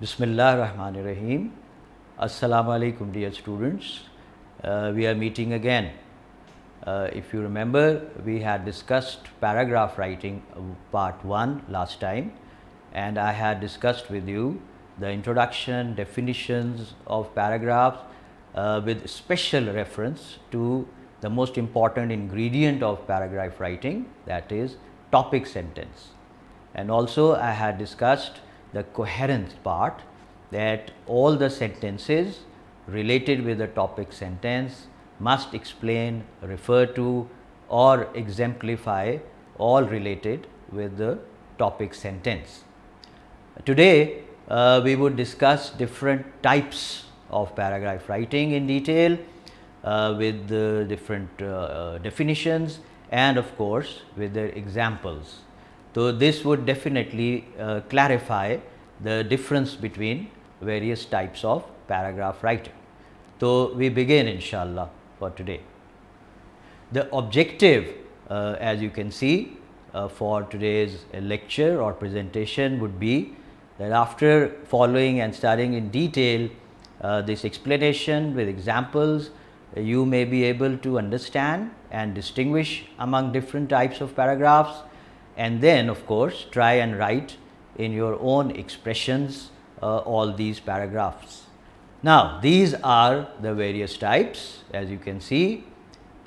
Bismillah Rahman Rahim. Assalamu alaikum, dear students. We are meeting again. If you remember, we had discussed paragraph writing part 1 last time, and I had discussed with you the introduction, definitions of paragraphs with special reference to the most important ingredient of paragraph writing, that is topic sentence. And also I had discussed the coherence part, that all the sentences related with the topic sentence must explain, refer to or exemplify all related with the topic sentence. Today we would discuss different types of paragraph writing in detail with the different definitions and of course with their examples. So, this would definitely clarify the difference between various types of paragraph writing. So, we begin inshallah for today. The objective as you can see for today's lecture or presentation would be that after following and studying in detail this explanation with examples, you may be able to understand and distinguish among different types of paragraphs, and then of course try and write in your own expressions all these paragraphs. Now, these are the various types, as you can see: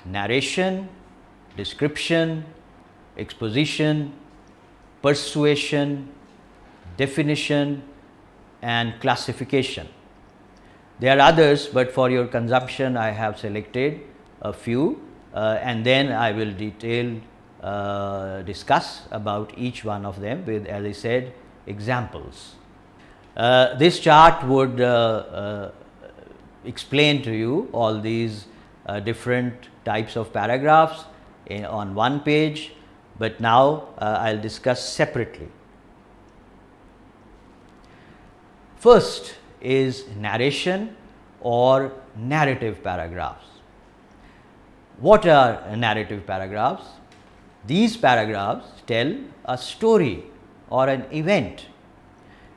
narration, description, exposition, persuasion, definition and classification. There are others, but for your consumption I have selected a few and then I will discuss about each one of them with, as I said, examples. This chart would explain to you all these different types of paragraphs on one page, but now I will discuss separately. First is narration or narrative paragraphs. What are narrative paragraphs? These paragraphs tell a story or an event.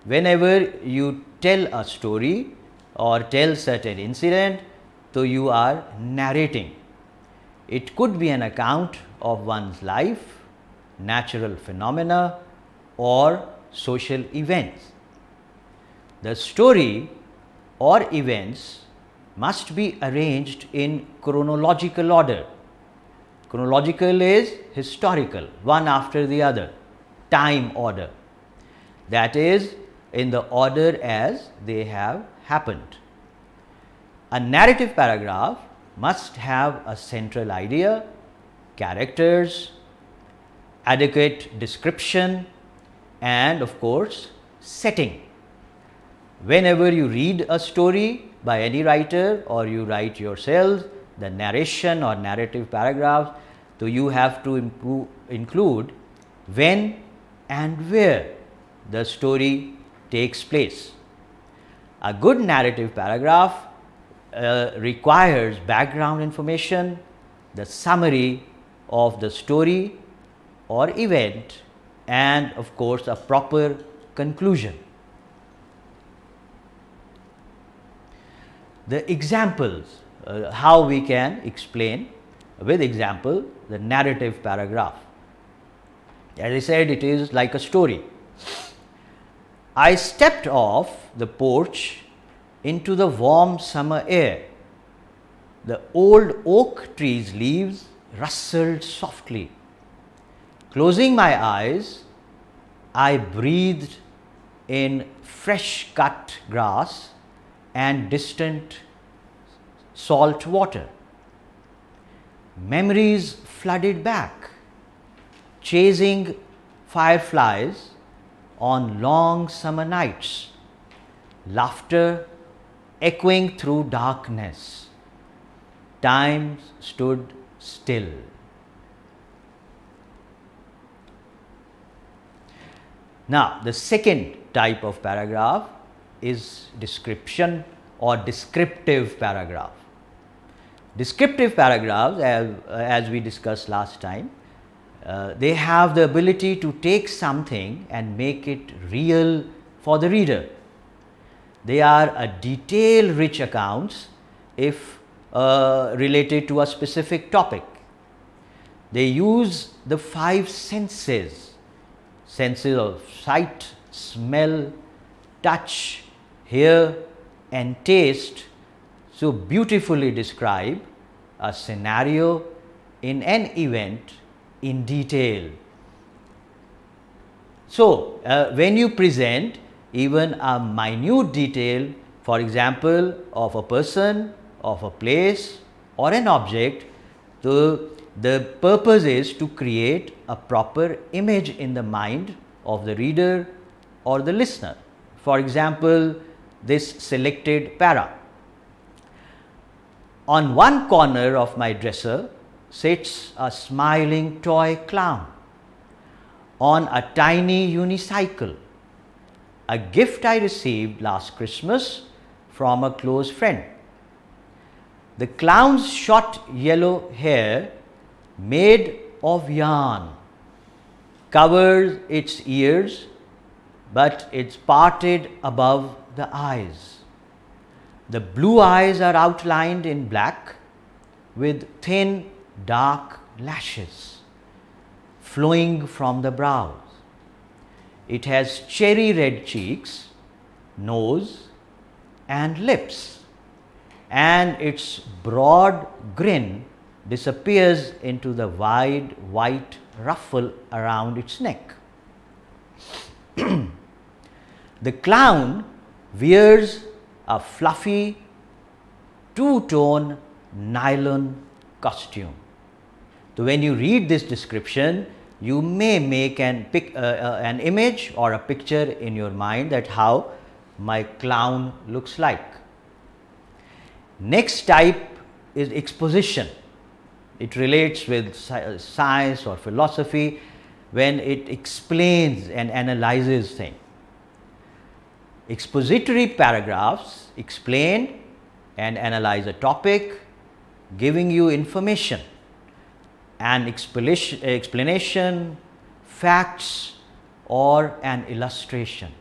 Whenever you tell a story or tell certain incident, so you are narrating. It could be an account of one's life, natural phenomena or social events. The story or events must be arranged in chronological order. Chronological is historical, one after the other, time order, that is in the order as they have happened. A narrative paragraph must have a central idea, characters, adequate description and of course setting. Whenever you read a story by any writer or you write yourself, the narration or narrative paragraph, so you have to include when and where the story takes place. A good narrative paragraph requires background information, the summary of the story or event and of course a proper conclusion. The examples, how we can explain with example the narrative paragraph. As I said, it is like a story. I stepped off the porch into the warm summer air. The old oak tree's leaves rustled softly. Closing my eyes, I breathed in fresh cut grass and distant salt water. Memories flooded back, chasing fireflies on long summer nights, laughter echoing through darkness. Time stood still. Now, the second type of paragraph is description or descriptive paragraph. Descriptive paragraphs, as we discussed last time, they have the ability to take something and make it real for the reader. They are a detail rich accounts if related to a specific topic. They use the 5 senses of sight, smell, touch, hear and taste so beautifully describe a scenario in an event in detail. So, when you present even a minute detail, for example, of a person, of a place or an object, the purpose is to create a proper image in the mind of the reader or the listener. For example, this selected para. On one corner of my dresser sits a smiling toy clown on a tiny unicycle, a gift I received last Christmas from a close friend. The clown's short yellow hair, made of yarn, covers its ears, but it's parted above the eyes. The blue eyes are outlined in black with thin dark lashes flowing from the brows. It has cherry red cheeks, nose and lips, and its broad grin disappears into the wide white ruffle around its neck. The clown wears a fluffy two-tone nylon costume. So, when you read this description, you may make an image or a picture in your mind that how my clown looks like. Next type is exposition. It relates with science or philosophy when it explains and analyzes things. Expository paragraphs explain and analyze a topic, giving you information and explanation, facts or an illustration.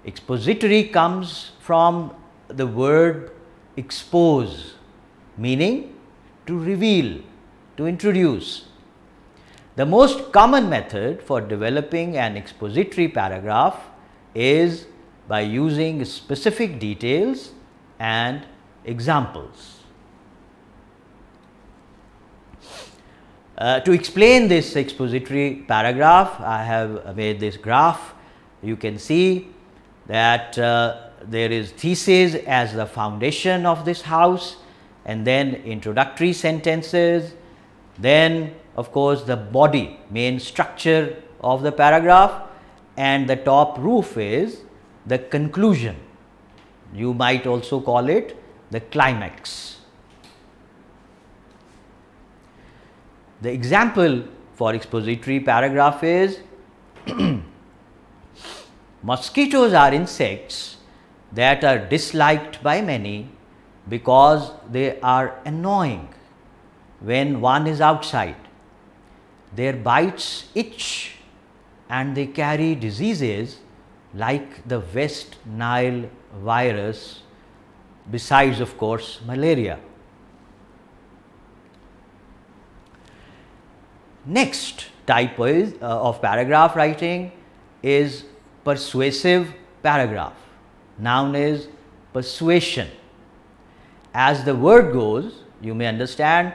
Expository comes from the word expose, meaning to reveal, to introduce. The most common method for developing an expository paragraph is by using specific details and examples. To explain this expository paragraph, I have made this graph. You can see that there is thesis as the foundation of this house, and then introductory sentences, then of course the body, main structure of the paragraph, and the top roof is the conclusion. You might also call it the climax. The example for expository paragraph is mosquitoes are insects that are disliked by many because they are annoying when one is outside. Their bites itch and they carry diseases like the West Nile virus, besides of course malaria. Next type of paragraph writing is persuasive paragraph. Noun is persuasion. As the word goes, you may understand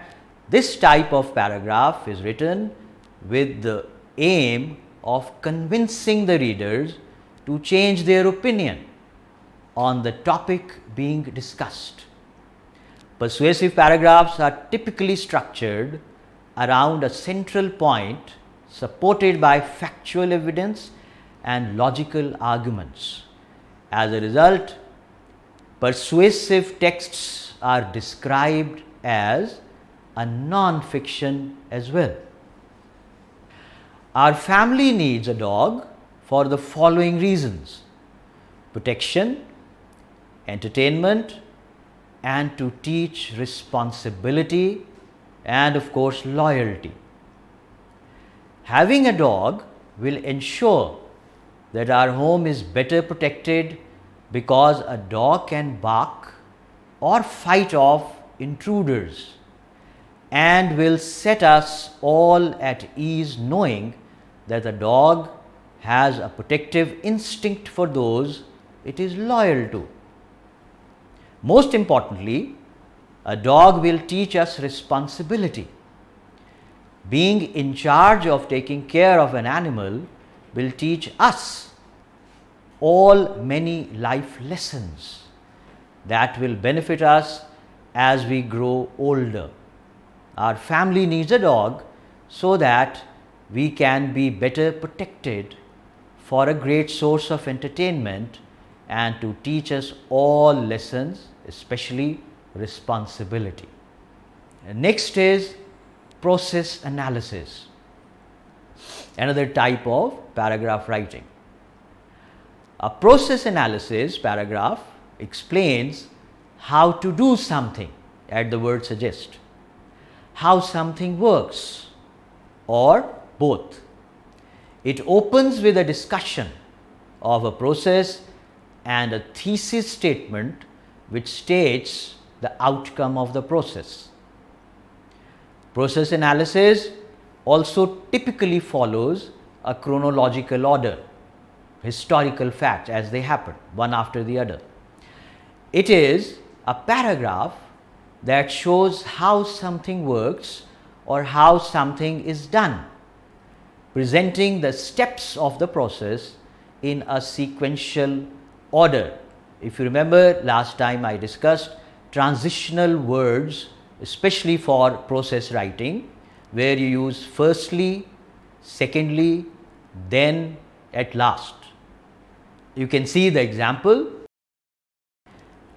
this type of paragraph is written with the aim of convincing the readers to change their opinion on the topic being discussed. Persuasive paragraphs are typically structured around a central point supported by factual evidence and logical arguments. As a result, persuasive texts are described as a non-fiction as well. Our family needs a dog for the following reasons: protection, entertainment, and to teach responsibility and of course loyalty. Having a dog will ensure that our home is better protected because a dog can bark or fight off intruders and will set us all at ease knowing that the dog has a protective instinct for those it is loyal to. Most importantly, a dog will teach us responsibility. Being in charge of taking care of an animal will teach us all many life lessons that will benefit us as we grow older. Our family needs a dog so that we can be better protected, for a great source of entertainment, and to teach us all lessons, especially responsibility. Next is process analysis, another type of paragraph writing. A process analysis paragraph explains how to do something, as the word suggests, how something works, or both. It opens with a discussion of a process and a thesis statement which states the outcome of the process. Process analysis also typically follows a chronological order, historical facts as they happen, one after the other. It is a paragraph that shows how something works or how something is done, presenting the steps of the process in a sequential order. If you remember, last time I discussed transitional words, especially for process writing, where you use firstly, secondly, then, at last. You can see the example.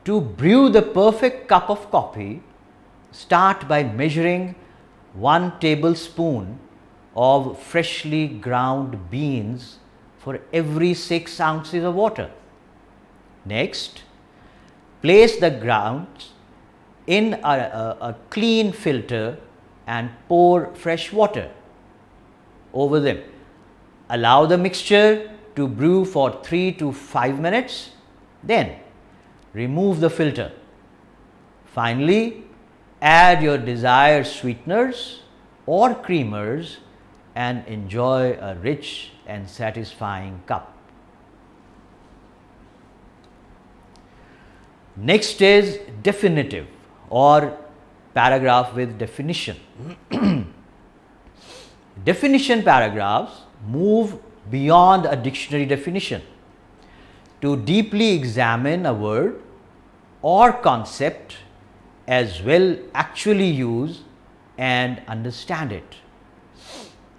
To brew the perfect cup of coffee, start by measuring 1 tablespoon of freshly ground beans for every 6 ounces of water. Next, place the grounds in a clean filter and pour fresh water over them. Allow the mixture to brew for 3 to 5 minutes, then remove the filter. Finally, add your desired sweeteners or creamers and enjoy a rich and satisfying cup. Next is definitive or paragraph with definition. Definition paragraphs move beyond a dictionary definition to deeply examine a word or concept as well actually use and understand it.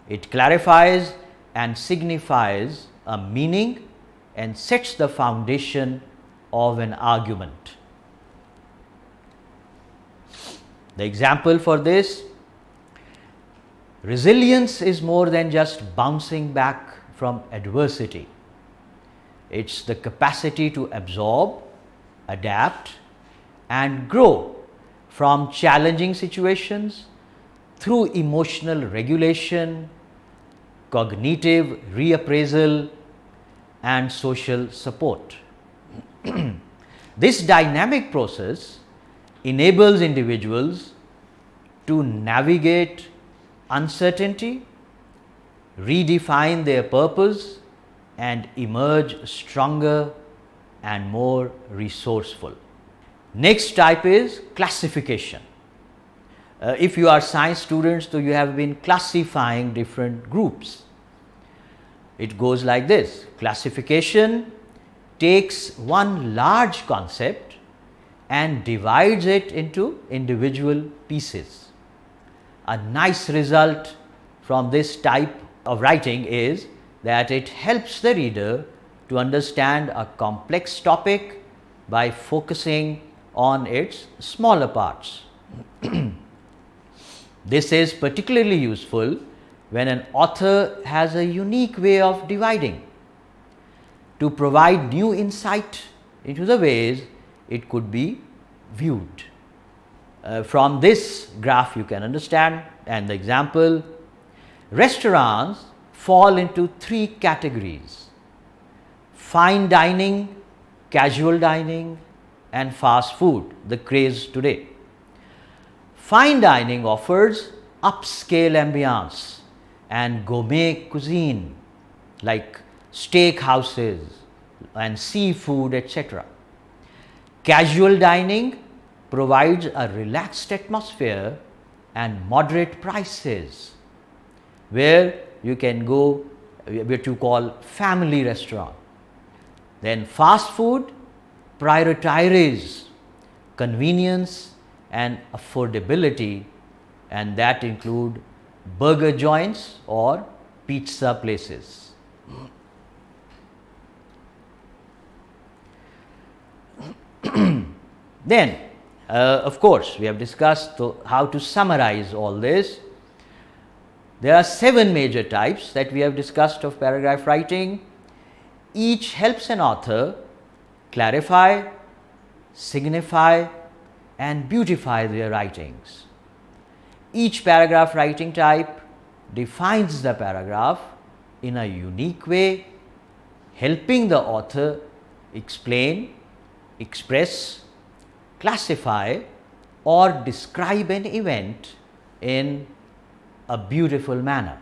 It clarifies and signifies a meaning and sets the foundation of an argument. The example for this: resilience is more than just bouncing back from adversity. It's the capacity to absorb, adapt, and grow from challenging situations through emotional regulation, cognitive reappraisal, and social support. This dynamic process enables individuals to navigate uncertainty, redefine their purpose, and emerge stronger and more resourceful. Next type is classification. If you are science students, so you have been classifying different groups. It goes like this: classification takes one large concept and divides it into individual pieces. A nice result from this type of writing is that it helps the reader to understand a complex topic by focusing on its smaller parts. This is particularly useful when an author has a unique way of dividing to provide new insight into the ways it could be viewed. From this graph you can understand, and the example: restaurants fall into 3 categories: fine dining, casual dining, and fast food, the craze today. Fine dining offers upscale ambience and gourmet cuisine like steak houses and seafood, etc. Casual dining provides a relaxed atmosphere and moderate prices, where you can go, what you call family restaurant. Then fast food prioritizes convenience and affordability, and that include burger joints or pizza places. Then, of course, we have discussed how to summarize all this. There are 7 major types that we have discussed of paragraph writing. Each helps an author clarify, signify, and beautify their writings. Each paragraph writing type defines the paragraph in a unique way, helping the author explain, express, classify, or describe an event in a beautiful manner.